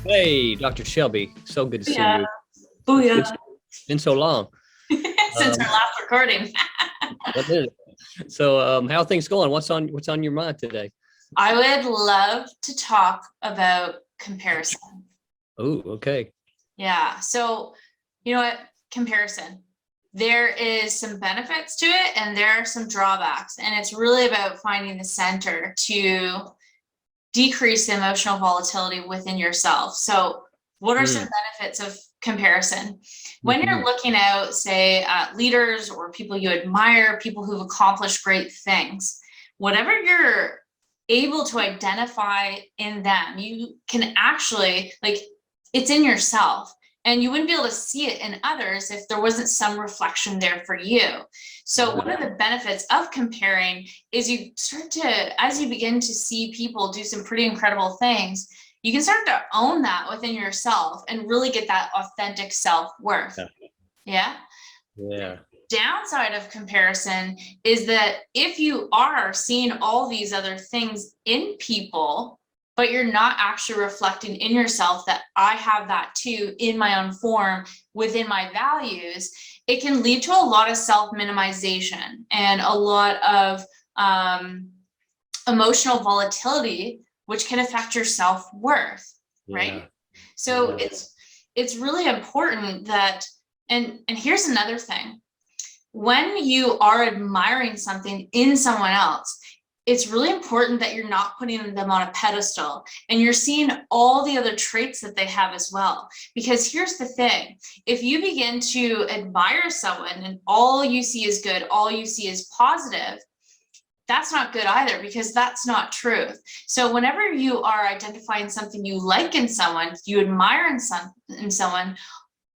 Hey, Dr. Shelby. So good to see Yeah. you. Booyah. It's been so long. Since our Um, last recording. what is it? So, how are things going? What's on your mind today? I would love to talk about comparison. Oh, okay. Yeah. So, you know what? Comparison. There is some benefits to it and there are some drawbacks. And it's really about finding the center to decrease the emotional volatility within yourself. So, what are some Mm, benefits of comparison? When you're hmm. looking out, say, at leaders or people you admire, people who've accomplished great things, whatever you're able to identify in them, you can actually, like, it's in yourself. And you wouldn't be able to see it in others if there wasn't some reflection there for you. So, one Right. of the benefits of comparing is you start to, as you begin to see people do some pretty incredible things, you can start to own that within yourself and really get that authentic self-worth. Yeah. Yeah. Yeah. Downside of comparison is that if you are seeing all these other things in people, but you're not actually reflecting in yourself that I have that too in my own form within my values, it can lead to a lot of self minimization and a lot of emotional volatility, which can affect your self worth, right? Yeah. So Yeah. it's really important that, and here's another thing: when you are admiring something in someone else, it's really important that you're not putting them on a pedestal and you're seeing all the other traits that they have as well. Because here's the thing: if you begin to admire someone and all you see is good, all you see is positive, that's not good either, because that's not truth. So whenever you are identifying something you like in someone, you admire in someone,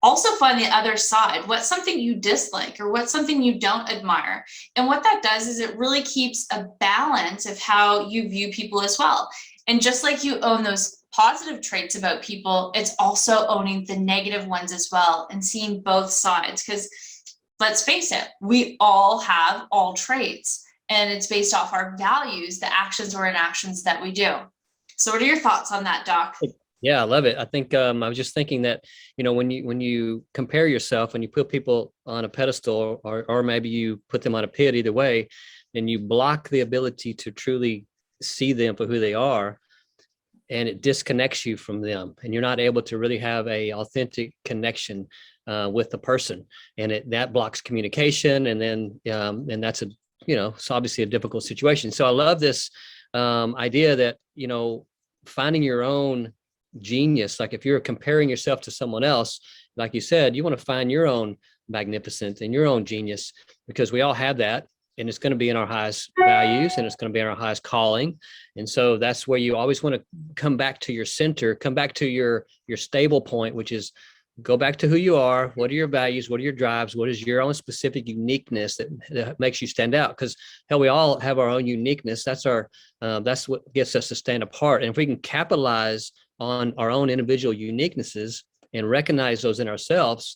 also find the other side. What's something you dislike or what's something you don't admire? And what that does is it really keeps a balance of how you view people as well. And just like you own those positive traits about people, it's also owning the negative ones as well and seeing both sides. Because let's face it, we all have all traits, and it's based off our values, the actions or inactions that we do. So, what are your thoughts on that, Doc? Yeah, I love it. I think I was just thinking that, when you compare yourself and you put people on a pedestal or maybe you put them on a pit, either way, then you block the ability to truly see them for who they are, and it disconnects you from them, and you're not able to really have a authentic connection with the person, and that blocks communication, and then and that's it's obviously a difficult situation. So I love this idea that finding your own genius. Like if you're comparing yourself to someone else, like you said, you want to find your own magnificence and your own genius, because we all have that, and it's going to be in our highest values, and it's going to be in our highest calling. And so that's where you always want to come back to your center, come back to your stable point, which is go back to who you are. What are your values? What are your drives? What is your own specific uniqueness that makes you stand out? Because hell, we all have our own uniqueness. That's what gets us to stand apart. And if we can capitalize on our own individual uniquenesses and recognize those in ourselves,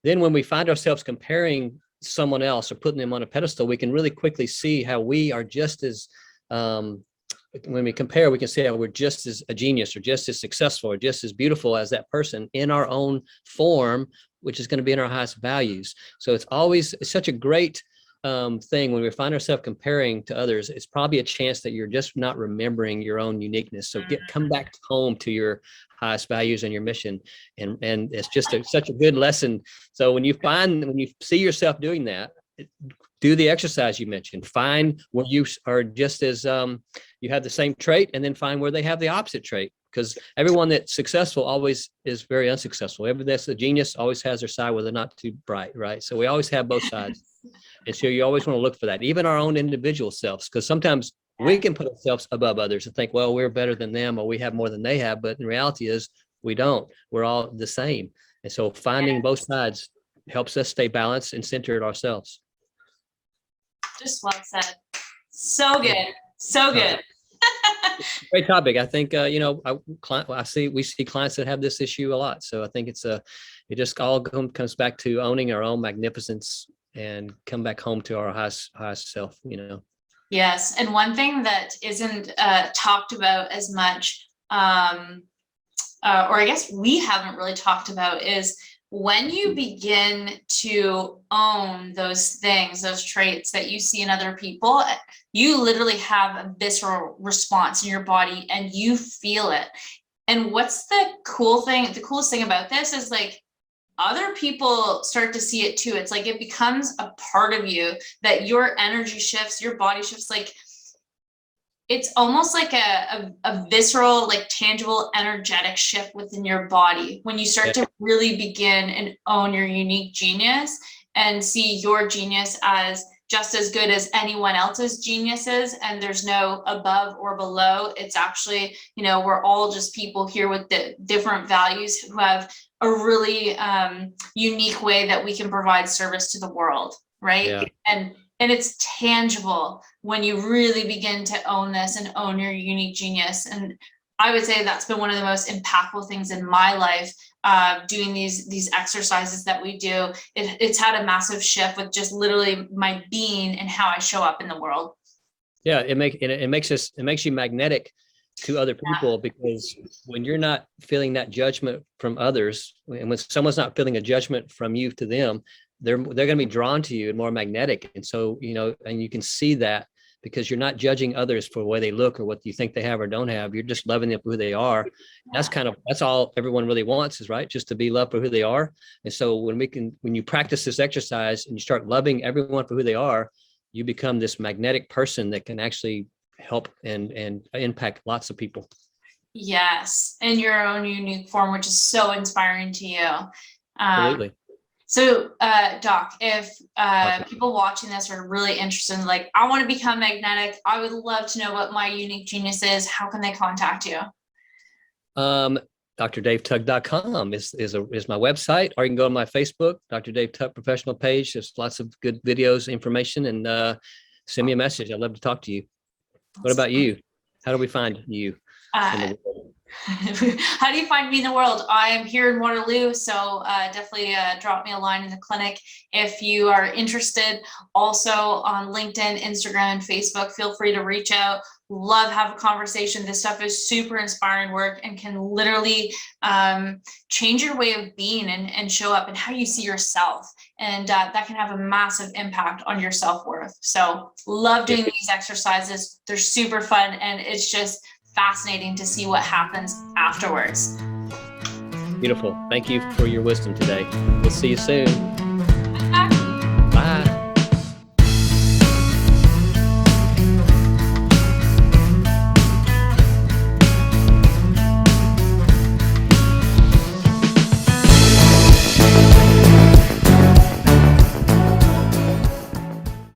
then when we find ourselves comparing someone else or putting them on a pedestal, we can really quickly see how we are just as when we compare, we can say, oh, we're just as a genius or just as successful or just as beautiful as that person in our own form, which is going to be in our highest values. So it's such a great thing when we find ourselves comparing to others. It's probably a chance that you're just not remembering your own uniqueness. So come back home to your highest values and your mission, and it's just such a good lesson. So when you see yourself doing that, do the exercise you mentioned. Find where you are just as you have the same trait, and then find where they have the opposite trait. Because everyone that's successful always is very unsuccessful. Everyone that's a genius always has their side where they're not too bright, right? So we always have both sides. And so you always want to look for that, even our own individual selves, because sometimes we can put ourselves above others and think, well, we're better than them or we have more than they have. But in reality is we don't. We're all the same. And so finding both sides helps us stay balanced and centered ourselves. Just well said. So good. So good. Great topic. I think we see clients that have this issue a lot. So I think it just all comes back to owning our own magnificence and come back home to our highest self. Yes. And one thing that isn't talked about as much or I guess we haven't really talked about, is when you begin to own those things, those traits that you see in other people, you literally have a visceral response in your body and you feel it. And what's the coolest thing about this is like, other people start to see it too. It's like it becomes a part of you, that your energy shifts, your body shifts. Like it's almost like a visceral, like tangible, energetic shift within your body when you start to really begin and own your unique genius and see your genius as just as good as anyone else's geniuses, and there's no above or below. It's actually, we're all just people here with the different values who have a really unique way that we can provide service to the world, right? Yeah. And it's tangible when you really begin to own this and own your unique genius. And I would say that's been one of the most impactful things in my life, doing these exercises that we do. It's had a massive shift with just literally my being and how I show up in the world. Yeah, it makes you magnetic to other people, because when you're not feeling that judgment from others, and when someone's not feeling a judgment from you to them, they're going to be drawn to you and more magnetic. And so, and you can see that because you're not judging others for the way they look or what you think they have or don't have. You're just loving them for who they are. That's all everyone really wants, is right, just to be loved for who they are. And so when you practice this exercise and you start loving everyone for who they are, you become this magnetic person that can actually help and impact lots of people. Yes, in your own unique form, which is so inspiring to you. Absolutely. So, Doc, if people watching this are really interested in, like, I want to become magnetic, I would love to know what my unique genius is. How can they contact you? DrDaveTuck.com is my website, or you can go on my Facebook, Dr. Dave Tuck professional page. There's lots of good videos, information, and send me a message. I'd love to talk to you. What about you? How do we find you? How do you find me in the world? I am here in Waterloo, so definitely drop me a line in the clinic if you are interested. Also on LinkedIn, Instagram, and Facebook, feel free to reach out. Love have a conversation. This stuff is super inspiring work and can literally change your way of being and show up and how you see yourself. And that can have a massive impact on your self-worth. So love doing these exercises. They're super fun, and it's just fascinating to see what happens afterwards. Beautiful. Thank you for your wisdom today. We'll see you soon.